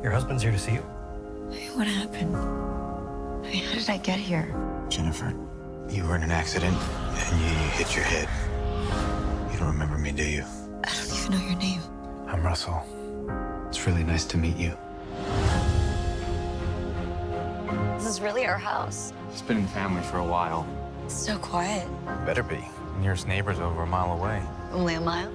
Your husband's here to see you? What happened? How did I get here? Jennifer, you were in an accident and you hit your head. You don't remember me, do you? I don't even know your name. I'm Russell. It's really nice to meet you. This is really our house. It's been in family for a while. It's so quiet. Better be. Nearest neighbor's over a mile away. Only a mile?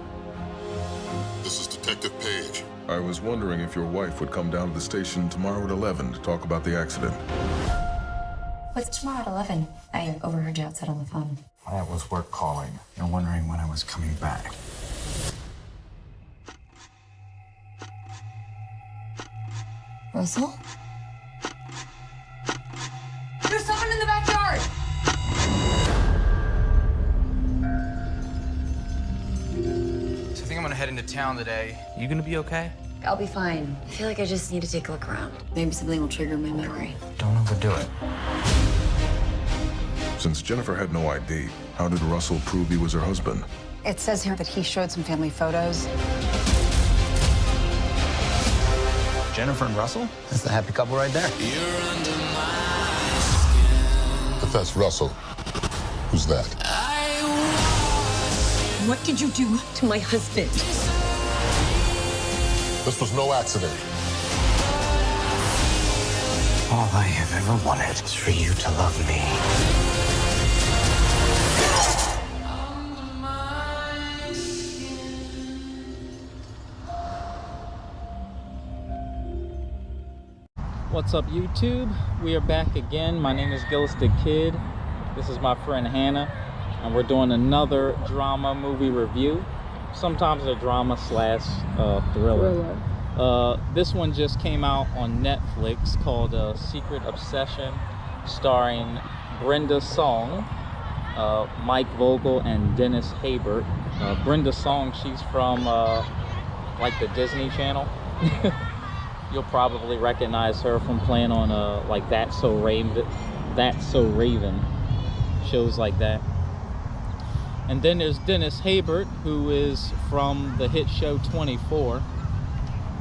This is Detective Page. I was wondering if your wife would come down to the station tomorrow at 11 to talk about the accident. What's tomorrow at 11? I overheard you outside on the phone. That was work calling and wondering when I was coming back. Russell? There's someone in the backyard! So I think I'm gonna head into town today. You gonna be okay? I'll be fine. I feel like I just need to take a look around. Maybe something will trigger my memory. Don't overdo it. Since Jennifer had no ID, how did Russell prove he was her husband? It says here that he showed some family photos. Jennifer and Russell? That's the happy couple right there. If that's Russell, who's that? What did you do to my husband? This was no accident. All I have ever wanted is for you to love me. What's up, YouTube? We are back again. My name is Gillis the Kid. This is my friend Hannah, and we're doing another drama movie review. Sometimes a drama slash thriller. This one just came out on Netflix called Secret Obsession, starring Brenda Song, Mike Vogel, and Dennis Haybert. Brenda Song, she's from like the Disney Channel. You'll probably recognize her from playing on like That's So Raven, shows like that. And then there's Dennis Haybert, who is from the hit show 24,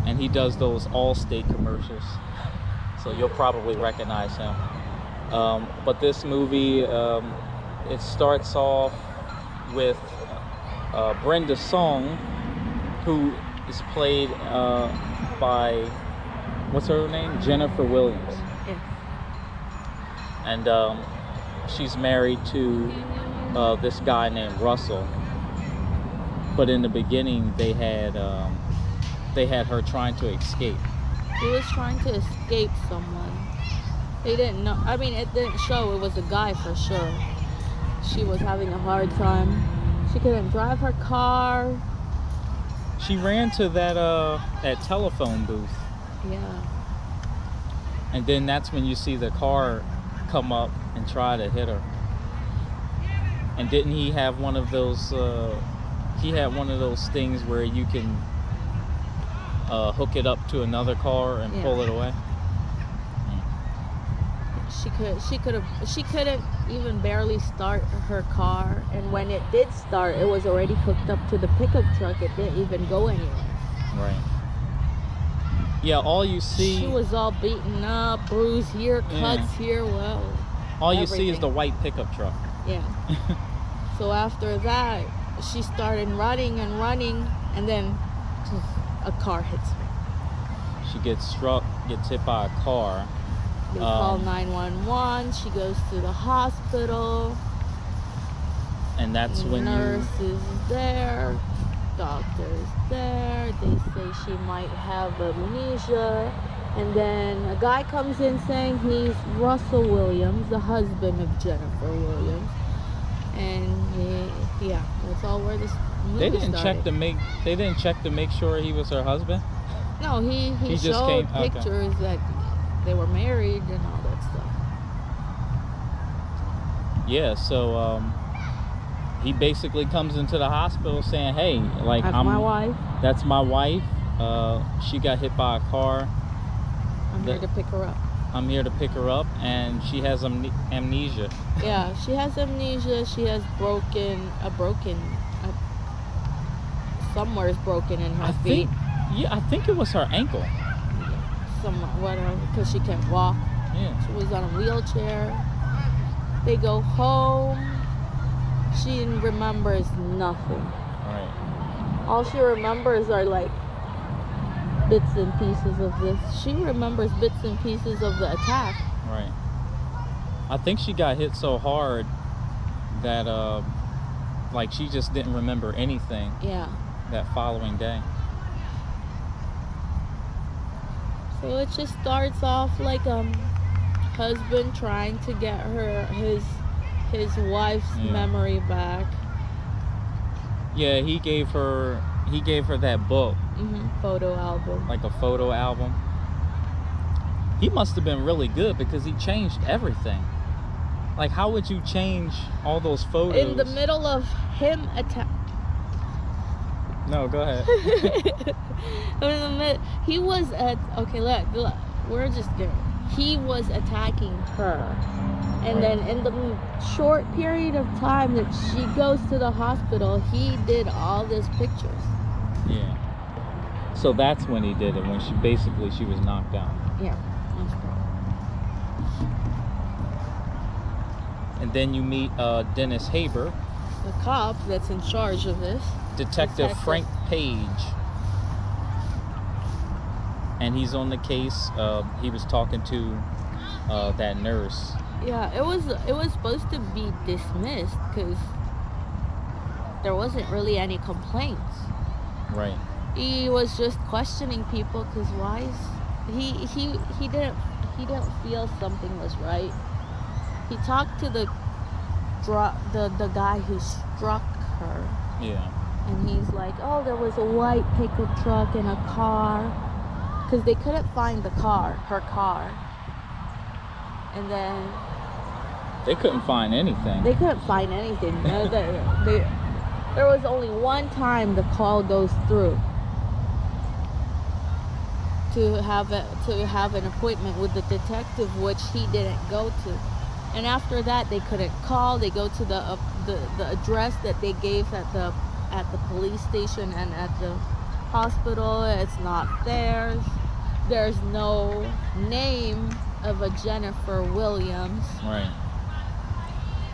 and he does those Allstate commercials, so you'll probably recognize him. But this movie, it starts off with Brenda Song, who is played by, what's her name? Jennifer Williams. Yeah. And she's married to this guy named Russell. But in the beginning, they had her trying to escape. He was trying to escape someone. They didn't know. I mean, it didn't show it was a guy for sure. She was having a hard time. She couldn't drive her car. She ran to that telephone booth. Yeah. And then that's when you see the car come up and try to hit her. And didn't he have one of those, he had one of those things where you can hook it up to another car and pull it away? She couldn't even barely start her car, and when it did start, it was already hooked up to the pickup truck. It didn't even go anywhere. Right. Yeah, all you see... She was all beaten up, bruised here, cuts here, well... All you see is the white pickup truck. Yeah. So after that, she started running, and then a car hits her. She gets struck, gets hit by a car. They call 911. She goes to the hospital. And that's when nurse is there, doctor is there. They say she might have amnesia. And then a guy comes in saying he's Russell Williams, the husband of Jennifer Williams. And yeah, that's all where this movie They didn't started. check to make sure he was her husband? No, he just showed came, pictures that they were married and all that stuff. Yeah, so he basically comes into the hospital saying, hey, like, That's my wife. That's my wife. She got hit by a car. I'm here to pick her up. I'm here to pick her up, and she has amnesia. Yeah, she has amnesia. She has somewhere is broken in her feet. I think it was her ankle. whatever, because she can't walk. Yeah. She was on a wheelchair. They go home. She remembers nothing. Right. All she remembers are like bits and pieces of this. She remembers bits and pieces of the attack. Right. I think she got hit so hard that like she just didn't remember anything. Yeah. That following day. So it just starts off like husband trying to get her his wife's memory back. Yeah, he gave her that book. Photo album. Like a photo album. He must have been really good because he changed everything. Like, how would you change all those photos? In the middle of him No, go ahead. He was okay. Look, we're just there. He was attacking her, and then in the short period of time that she goes to the hospital, he did all these pictures. Yeah. So that's when he did it. When she was knocked out. Yeah. That's right. And then you meet Dennis Haber, The cop that's in charge of this. Detective Frank Page. And he's on the case. He was talking to that nurse. Yeah, it was supposed to be dismissed because there wasn't really any complaints. Right. He was just questioning people because why is he didn't feel something was right. He talked to the guy who struck her. Yeah. And he's like, oh, there was a white pickup truck and a car. Because they couldn't find her car. And then... They couldn't find anything. They couldn't find anything. There was only one time the call goes through to have an appointment with the detective, which he didn't go to. And after that, they couldn't call. They go to the address that they gave at the police station and at the hospital. It's not theirs. There's no name of a Jennifer Williams. Right.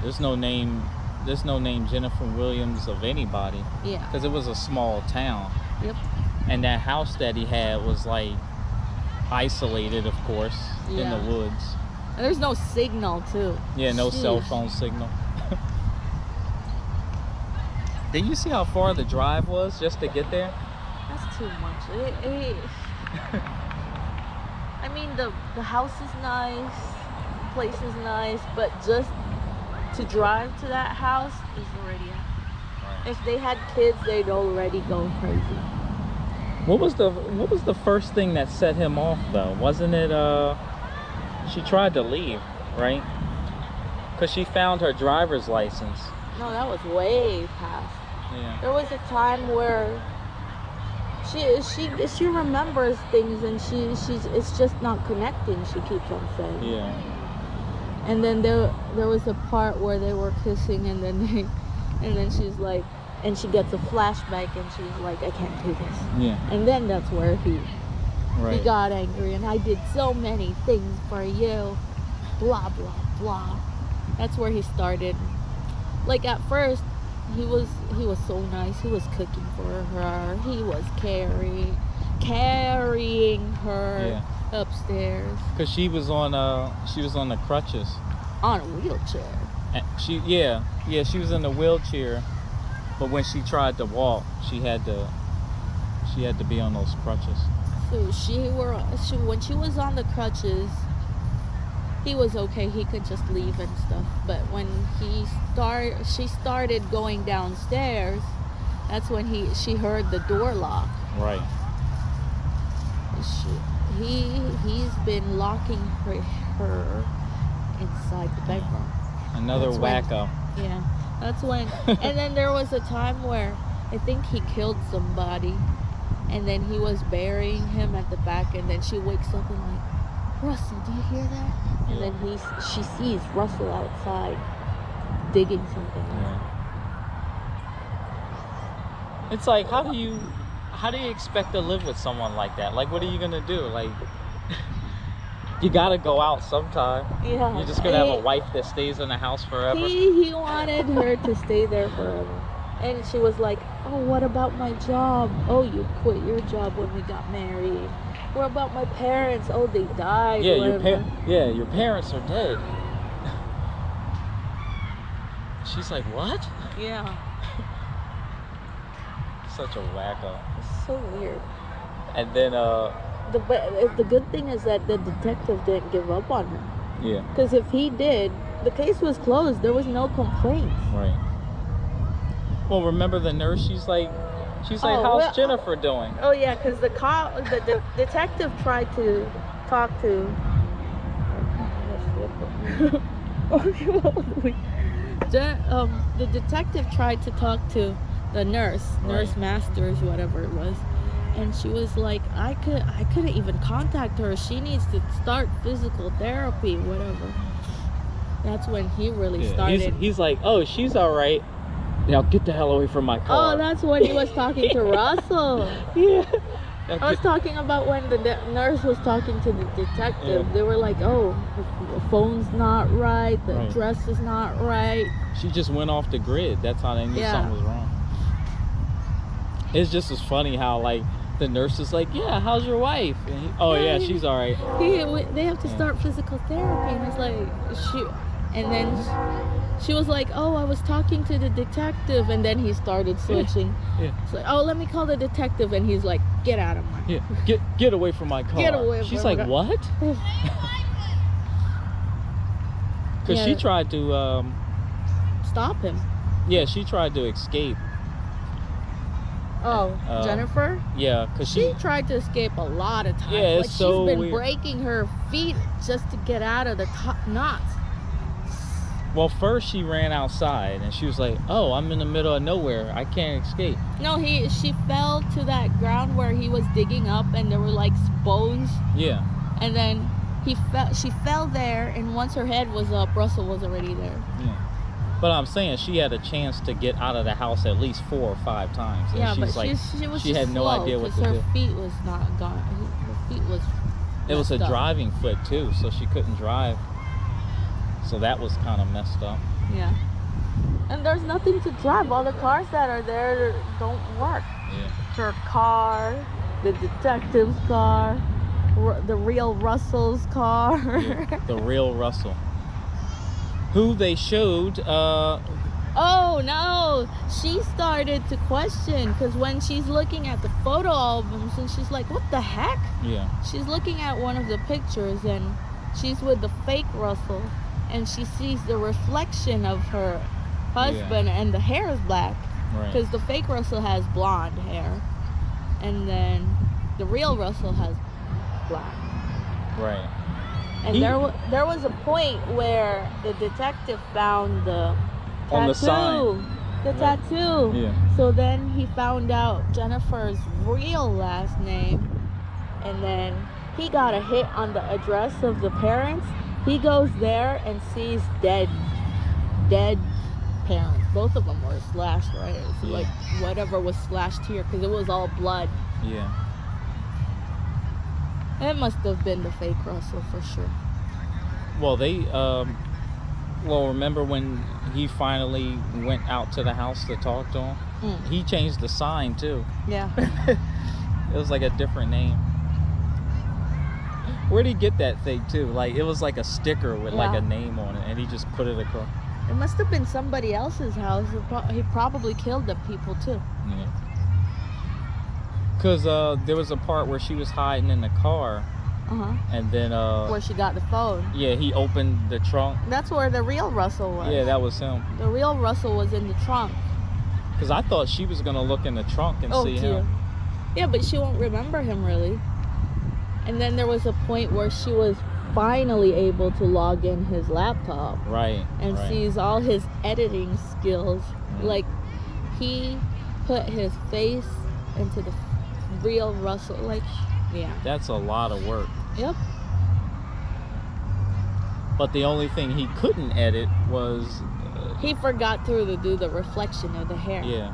There's no name Jennifer Williams of anybody. Yeah. Because it was a small town. Yep. And that house that he had was like isolated, of course, in the woods. And there's no signal too. Yeah, no cell phone signal. Did you see how far the drive was just to get there? That's too much. I mean, the house is nice, the place is nice, but just to drive to that house is already... Right. If they had kids, they'd already go crazy. What was the first thing that set him off though? Wasn't it she tried to leave, right? Because she found her driver's license. No, that was way past. Yeah. There was a time where she remembers things and it's just not connecting, she keeps on saying. Yeah. And then there was a part where they were kissing and then she's like, and she gets a flashback and she's like, I can't do this. Yeah. And then that's where he Right. He got angry, and I did so many things for you. Blah, blah, blah. That's where he started. Like, at first, he was so nice. He was cooking for her. He was carrying her upstairs. Because she was on the crutches. On a wheelchair. And she was in the wheelchair, but when she tried to walk, she had to be on those crutches. So when she was on the crutches, he was okay. He could just leave and stuff. But when she started going downstairs, that's when she heard the door lock. Right. He's been locking her inside the bedroom. Another wacko. Yeah, that's when. And then there was a time where I think he killed somebody, and then he was burying him at the back, and then she wakes up and like, Russell, do you hear that? And then she sees Russell outside digging something out. Yeah. It's like, how do you expect to live with someone like that? Like, what are you gonna do? Like, You gotta go out sometime. Yeah. You're just gonna have a wife that stays in the house forever. He wanted her to stay there forever. And she was like, oh, what about my job? Oh, you quit your job when we got married. What about my parents? Oh, they died. Yeah, whatever. your parents are dead. She's like, what? Yeah. Such a wacko. It's so weird. And then The good thing is that the detective didn't give up on her. yeah, Because if he did, the case was closed. There was no complaints. right. Well, remember the nurse? She's like, how's well, Jennifer doing? Oh yeah, because the detective tried to talk to. The detective tried to talk to the nurse Right. Masters, whatever it was, and she was like, I couldn't even contact her. She needs to start physical therapy, whatever. That's when he really started. He's like, oh, she's all right. Now get the hell away from my car. Oh, that's when he was talking to Russell. yeah. Now I was get- talking about when the nurse was talking to the detective. Yeah. They were like, oh, the phone's not right, the Right. address is not right. She just went off the grid. That's how they knew Yeah. something was wrong. It's just as funny how like the nurse is like, yeah, how's your wife? And yeah, she's all right. They have to start physical therapy. And it's like, and then she was like, oh, I was talking to the detective. And then he started switching. Yeah. It's like, oh, let me call the detective. And he's like, get out of my Yeah, get away from my car. Get away She's from like, my what? Because she Yeah. tried to, Stop him. she tried to escape. Oh, Jennifer? Yeah, because She tried to escape a lot of times. Yeah, it's like so she's been weird. breaking her feet just to get out of the knots. Well, first she ran outside and she was like, oh, I'm in the middle of nowhere. I can't escape. No, she fell to that ground where he was digging up, and there were like bones. Yeah. And then she fell there, and once her head was up, Russell was already there. Yeah. But I'm saying she had a chance to get out of the house at least 4 or 5 times. And Yeah, she's but like, she was she just had no slow, idea what 'cause to her do. feet was not gone. Her feet was. It was a messed up. driving foot too, so she couldn't drive. So that was kind of messed up. Yeah. And there's nothing to drive. All the cars that are there don't work. Yeah. Her car, the detective's car, the real Russell's car. Yeah, the real Russell, who they showed. Oh no, she started to question, because when she's looking at the photo albums and she's like, what the heck? Yeah. She's looking at one of the pictures and she's with the fake Russell, and she sees the reflection of her husband, and the hair is black, Right. because the fake Russell has blonde hair, and then the real Russell has black. Right. And there was a point where the detective found the tattoo. On the sign. The tattoo. Yeah. So then he found out Jennifer's real last name, and then he got a hit on the address of the parents. He goes there and sees dead parents. Both of them were slashed, right? It's Yeah. like whatever was slashed here, because it was all blood. Yeah. It must have been the fake Russell for sure. Well, remember when he finally went out to the house to talk to him? He changed the sign too. Yeah. It was like a different name. Where'd he get that thing too? Like it was like a sticker with like Yeah. a name on it, and he just put it across. It must have been somebody else's house. He probably killed the people too. Yeah. Cause there was a part where she was hiding in the car, and then Where she got the phone. yeah, he opened the trunk. That's where the real Russell was. Yeah, that was him. The real Russell was in the trunk. Cause I thought she was gonna look in the trunk and see dear. him. Yeah, but she won't remember him really. And then there was a point where she was finally able to log in his laptop Right. and right. sees all his editing skills. Like he put his face into the real Russell. Like, yeah. That's a lot of work. Yep. But the only thing he couldn't edit was He forgot to do the reflection of the hair. yeah.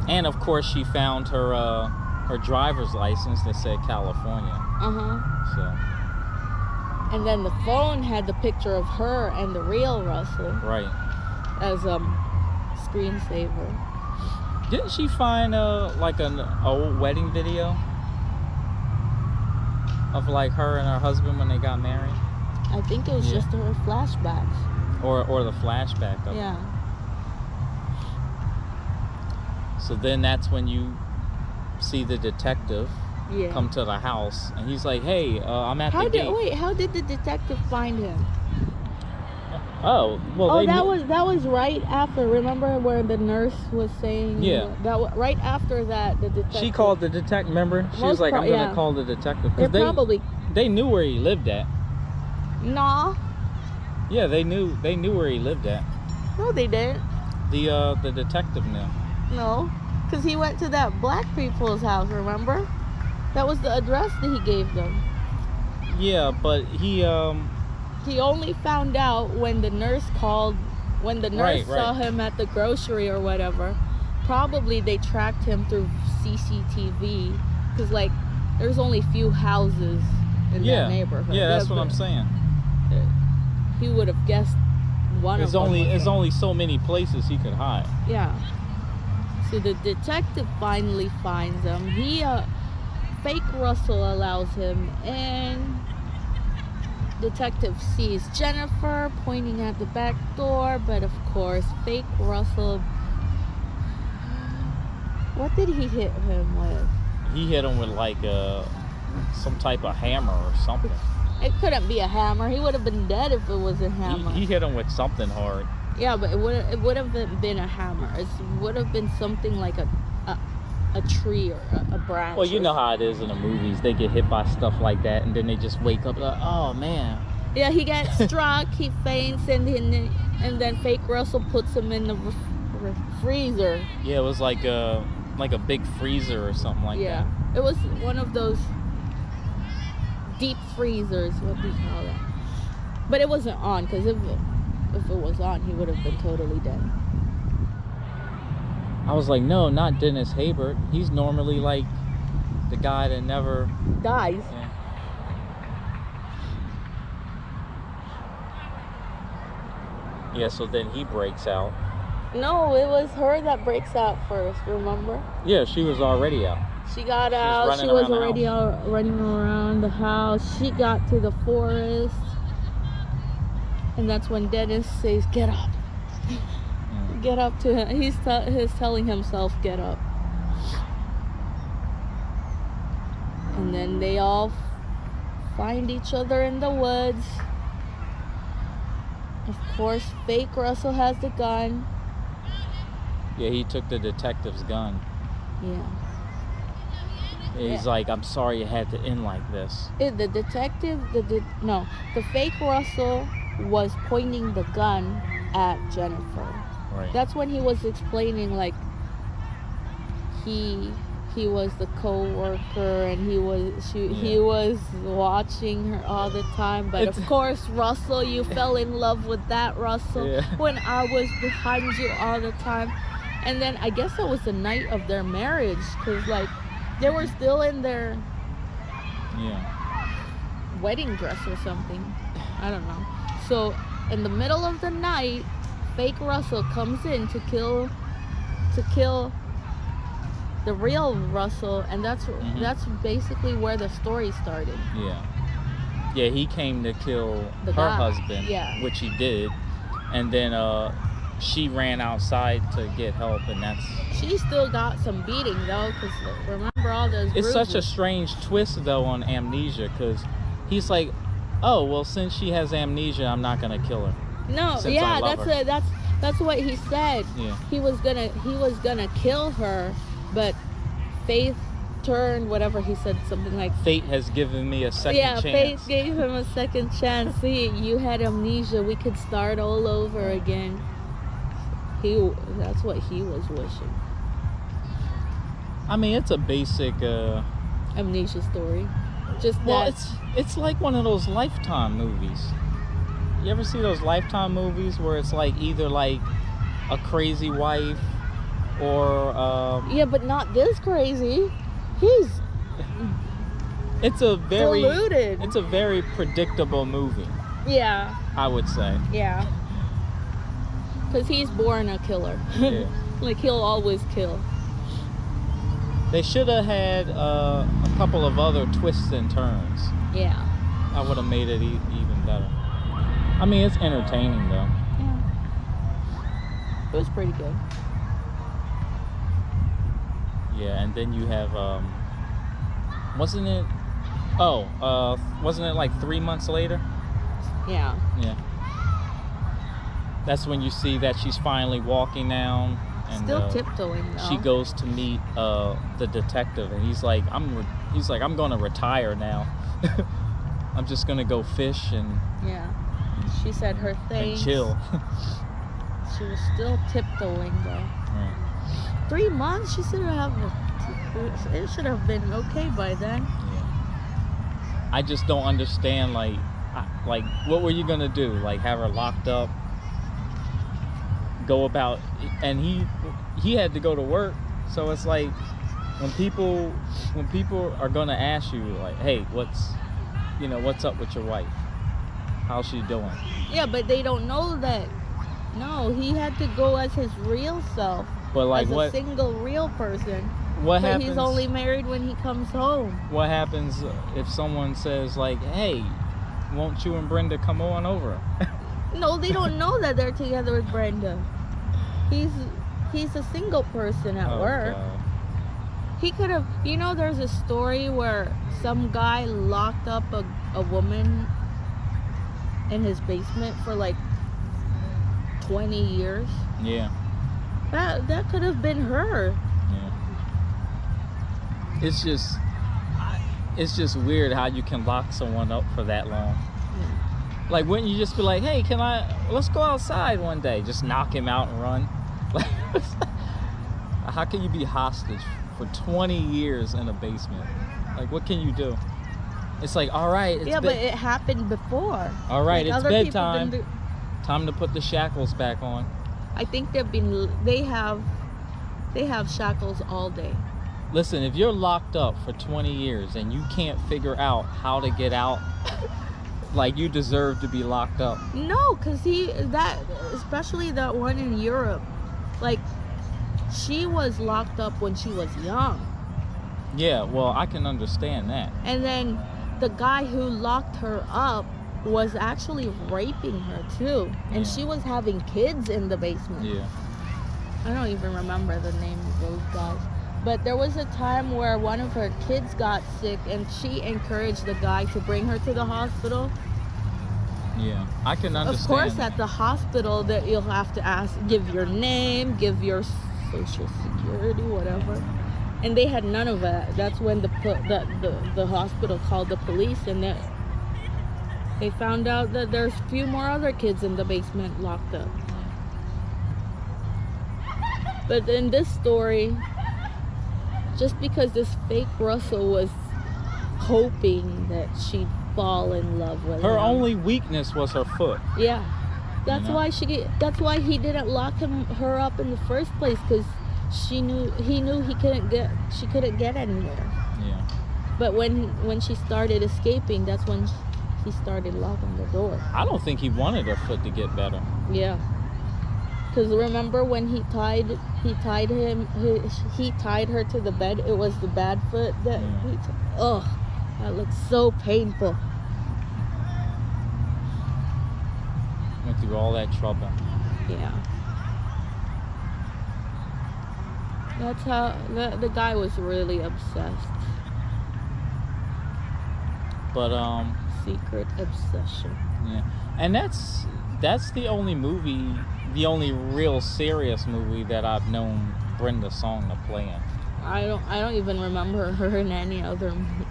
And of course she found her her driver's license that said California. So. And then the phone had the picture of her and the real Russell. Right. As screensaver. Didn't she find like an old wedding video of like her and her husband when they got married? I think it was just her flashbacks. Or the flashback of it. Yeah. So then that's when you see the detective come to the house, and he's like, "Hey, I'm at the gate." Wait, how did the detective find him? Oh, well, that was right after. Remember where the nurse was saying? Yeah. Right after that, the detective. She called the detective. Remember, she was like, "I'm gonna call the detective," because they knew where he lived at. Nah. Yeah, they knew where he lived at. No, they didn't. The detective knew. No, because he went to that black people's house. Remember? That was the address that he gave them. Yeah, but he only found out when the nurse called, when the nurse saw him at the grocery or whatever. Probably they tracked him through CCTV, because like there's only few houses in that neighborhood. Yeah, that's what I'm saying. He would have guessed one of them. There's only so many places he could hide. Yeah. So the detective finally finds him. Fake Russell allows him in. Detective sees Jennifer pointing at the back door, but of course, fake Russell. What did he hit him with? He hit him with like some type of hammer or something. It couldn't be a hammer. He would have been dead if it was a hammer. He hit him with something hard. Yeah, but it would have been a hammer. It would have been something like a tree or a branch. Well, you know how it is in the movies. They get hit by stuff like that, and then they just wake up like, oh man. Yeah, he gets struck, he faints, and then fake Russell puts him in the freezer. Yeah, it was like a big freezer or something like that. Yeah, it was one of those deep freezers. What do you call that? But it wasn't on, because if it was on, he would have been totally dead. I was like, no, not Dennis Haybert. He's normally like the guy that never dies. Yeah, so then he breaks out. No, it was her that breaks out first, remember? Yeah, she was already out. She got out, she was already out running around the house. She got to the forest. And that's when Dennis says, "Get up." Get up to him. He's telling himself, "Get up." And then they all find each other in the woods. Of course, fake Russell has the gun. Yeah, he took the detective's gun. Yeah. He's like, "I'm sorry it had to end like this." The detective, the fake Russell was pointing the gun at Jennifer. Right. That's when he was explaining, like, he was the co-worker and he was watching her all the time. But of course, Russell, you fell in love with that Russell when I was behind you all the time. And then I guess that was the night of their marriage, because like they were still in their wedding dress or something. I don't know. So in the middle of the night, fake Russell comes in to kill the real Russell, and that's basically where the story started. Yeah, he came to kill her husband, which he did, and then she ran outside to get help, and she still got some beating though, because remember all those bruises. It's such a strange twist though on amnesia, because he's like, oh well, since she has amnesia, I'm not gonna kill her. No, that's what he said. Yeah. He was gonna kill her, but Faith turned, whatever he said, something like, fate has given me a second chance. Yeah, Faith gave him a second chance. See, you had amnesia, we could start all over again. That's what he was wishing. I mean, it's a basic amnesia story. It's like one of those Lifetime movies. You ever see those Lifetime movies where it's like either like a crazy wife or yeah, but not this crazy. He's It's a very deluded. It's a very predictable movie, Yeah, I would say. yeah. Because he's born a killer. Yeah. Like, he'll always kill. They should have had a couple of other twists and turns. Yeah. I would have made it even better. I mean, it's entertaining though. Yeah. It was pretty good. Yeah, and then you have wasn't it like 3 months later? Yeah. Yeah. That's when you see that she's finally walking down, and Still tiptoeing though. she goes to meet the detective, and he's like, I'm gonna retire now. I'm just gonna go fish and Yeah. She said her things. chill. She was still tiptoeing though. Right. 3 months? She should have. It should have been okay by then. Yeah. I just don't understand, like what were you gonna do? Like, have her locked up? Go about, and he had to go to work, so it's like when people are gonna ask you, like, hey, what's up with your wife? How's she doing? Yeah, but they don't know that. No, he had to go as his real self. But like, as what a single real person. what But happens? he's only married when he comes home. What happens if someone says, like, hey, won't you and Brenda come on over? No, they don't know that they're together with Brenda. He's a single person at Oh, work. God. He could have, there's a story where some guy locked up a woman in his basement for like 20 years. Yeah. That could have been her. Yeah. It's just weird how you can lock someone up for that long. Like, wouldn't you just be like, hey, let's go outside one day, just knock him out and run? Like, how can you be hostage for 20 years in a basement? Like, what can you do? It's like, all right, Yeah, but it happened before. all right, Like, it's other people bedtime. didn't Time to put the shackles back on. I think they have shackles all day. Listen, if you're locked up for 20 years and you can't figure out how to get out, like, you deserve to be locked up. No, because especially that one in Europe, like, she was locked up when she was young. Yeah, well, I can understand that. And then the guy who locked her up was actually raping her too. And Yeah. she was having kids in the basement. Yeah. I don't even remember the name of those guys. But there was a time where one of her kids got sick and she encouraged the guy to bring her to the hospital. Yeah, I can understand. Of course, at the hospital, that you'll have to give your name, give your social security, whatever. And they had none of that. That's when the hospital called the police, and they found out that there's a few more other kids in the basement locked up. But in this story, just because this fake Russell was hoping that she'd fall in love with Her him. only weakness was her foot. Yeah, that's You know? why he didn't lock her up in the first place, because he knew she couldn't get anywhere. Yeah. But when she started escaping, that's when he started locking the door. I don't think he wanted her foot to get better. Yeah. Because remember when he tied her to the bed? It was the bad foot that Yeah. that looked so painful. Went through all that trouble. Yeah. That's how the guy was really obsessed. But Secret obsession. yeah. And that's the only real serious movie that I've known Brenda Song to play in. I don't even remember her in any other movie.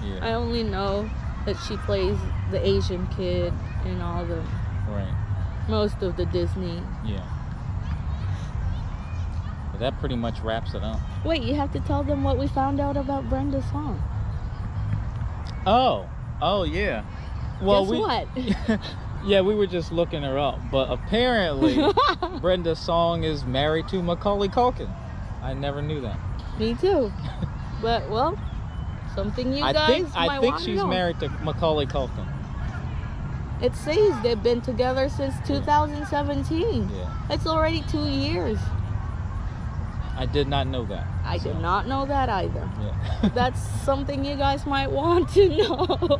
Yeah. I only know that she plays the Asian kid in all the Right. most of the Disney. Yeah. But that pretty much wraps it up. Wait, you have to tell them what we found out about Brenda Song. Oh yeah. Well, Guess what? Yeah, we were just looking her up, but apparently Brenda Song is married to Macaulay Culkin. I never knew that. Me too. But well, something you I guys think might want to she's know. married to Macaulay Culkin. It says they've been together since 2017. Yeah. It's already 2 years. I did not know that. I so, did not know that either. Yeah. That's something you guys might want to know. Right.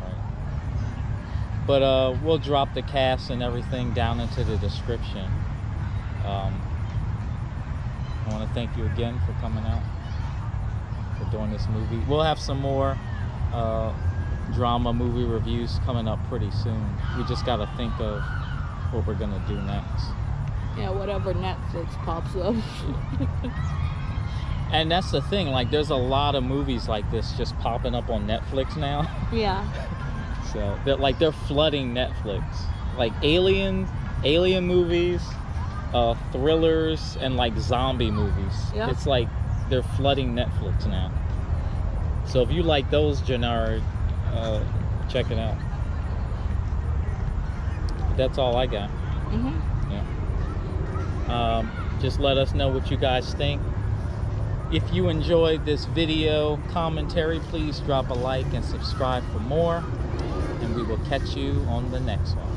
But we'll drop the cast and everything down into the description. I want to thank you again for coming out, for doing this movie. We'll have some more drama movie reviews coming up pretty soon. We just got to think of what we're gonna do next. Yeah, whatever Netflix pops up. And that's the thing, like there's a lot of movies like this just popping up on Netflix now. Yeah. So they're flooding Netflix. Like alien movies, thrillers, and like zombie movies. Yeah. It's like they're flooding Netflix now. So if you like those generic, check it out. But that's all I got. Yeah. Just let us know what you guys think. If you enjoyed this video commentary, please drop a like and subscribe for more. And we will catch you on the next one.